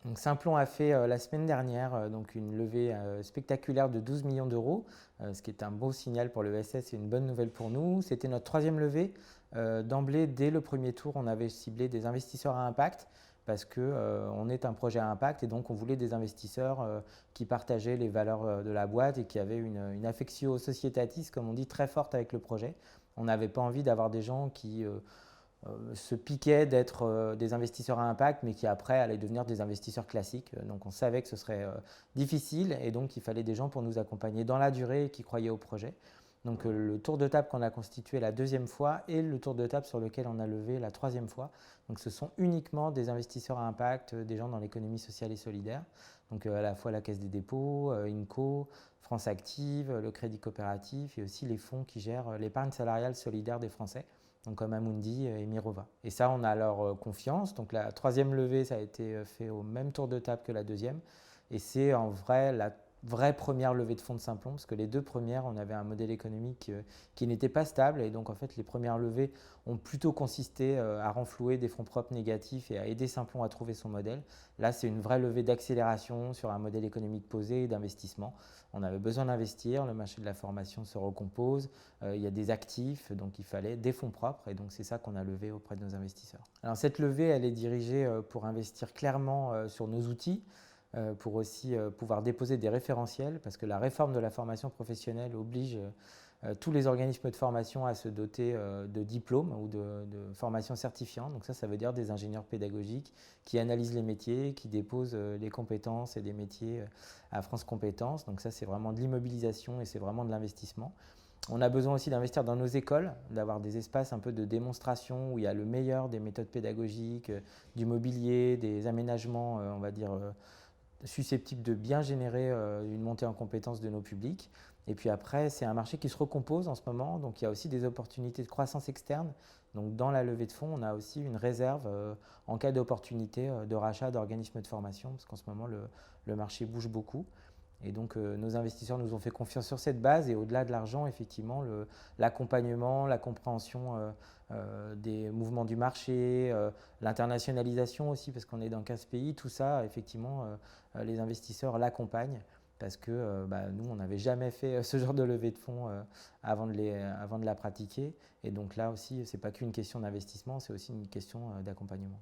Donc Simplon a fait la semaine dernière donc une levée spectaculaire de 12 millions d'euros, ce qui est un beau signal pour le SS et une bonne nouvelle pour nous. C'était notre troisième levée. D'emblée, dès le premier tour, on avait ciblé des investisseurs à impact parce qu'on est un projet à impact et donc on voulait des investisseurs qui partageaient les valeurs de la boîte et qui avaient une affectio societatis, comme on dit, très forte avec le projet. On n'avait pas envie d'avoir des gens qui se piquaient d'être des investisseurs à impact, mais qui après allaient devenir des investisseurs classiques. Donc on savait que ce serait difficile et donc il fallait des gens pour nous accompagner dans la durée et qui croyaient au projet. Donc le tour de table qu'on a constitué la deuxième fois et le tour de table sur lequel on a levé la troisième fois. Donc ce sont uniquement des investisseurs à impact, des gens dans l'économie sociale et solidaire. Donc à la fois la Caisse des dépôts, INCO, France Active, le Crédit Coopératif et aussi les fonds qui gèrent l'épargne salariale solidaire des Français, donc comme Amundi et Mirova. Et ça, on a leur confiance. Donc la troisième levée, ça a été fait au même tour de table que la deuxième. Et c'est en vrai la vraie première levée de fonds de Simplon, parce que les deux premières, on avait un modèle économique qui n'était pas stable. Et donc en fait, les premières levées ont plutôt consisté à renflouer des fonds propres négatifs et à aider Simplon à trouver son modèle. Là, c'est une vraie levée d'accélération sur un modèle économique posé et d'investissement. On avait besoin d'investir, le marché de la formation se recompose, il y a des actifs, donc il fallait des fonds propres et donc c'est ça qu'on a levé auprès de nos investisseurs. Alors cette levée, elle est dirigée pour investir clairement sur nos outils, pour aussi pouvoir déposer des référentiels, parce que la réforme de la formation professionnelle oblige tous les organismes de formation à se doter de diplômes ou de formations certifiantes. Donc ça veut dire des ingénieurs pédagogiques qui analysent les métiers, qui déposent les compétences et des métiers à France Compétences. Donc ça, c'est vraiment de l'immobilisation et c'est vraiment de l'investissement. On a besoin aussi d'investir dans nos écoles, d'avoir des espaces un peu de démonstration où il y a le meilleur des méthodes pédagogiques, du mobilier, des aménagements, on va dire, susceptibles de bien générer une montée en compétences de nos publics. Et puis après, c'est un marché qui se recompose en ce moment, donc il y a aussi des opportunités de croissance externe. Donc dans la levée de fonds, on a aussi une réserve en cas d'opportunité de rachat d'organismes de formation, parce qu'en ce moment, le marché bouge beaucoup. Et donc nos investisseurs nous ont fait confiance sur cette base et au-delà de l'argent, effectivement, l'accompagnement, la compréhension des mouvements du marché, l'internationalisation aussi, parce qu'on est dans 15 pays, tout ça, effectivement, les investisseurs l'accompagnent parce que nous, on n'avait jamais fait ce genre de levée de fonds avant de la pratiquer. Et donc là aussi, ce n'est pas qu'une question d'investissement, c'est aussi une question d'accompagnement.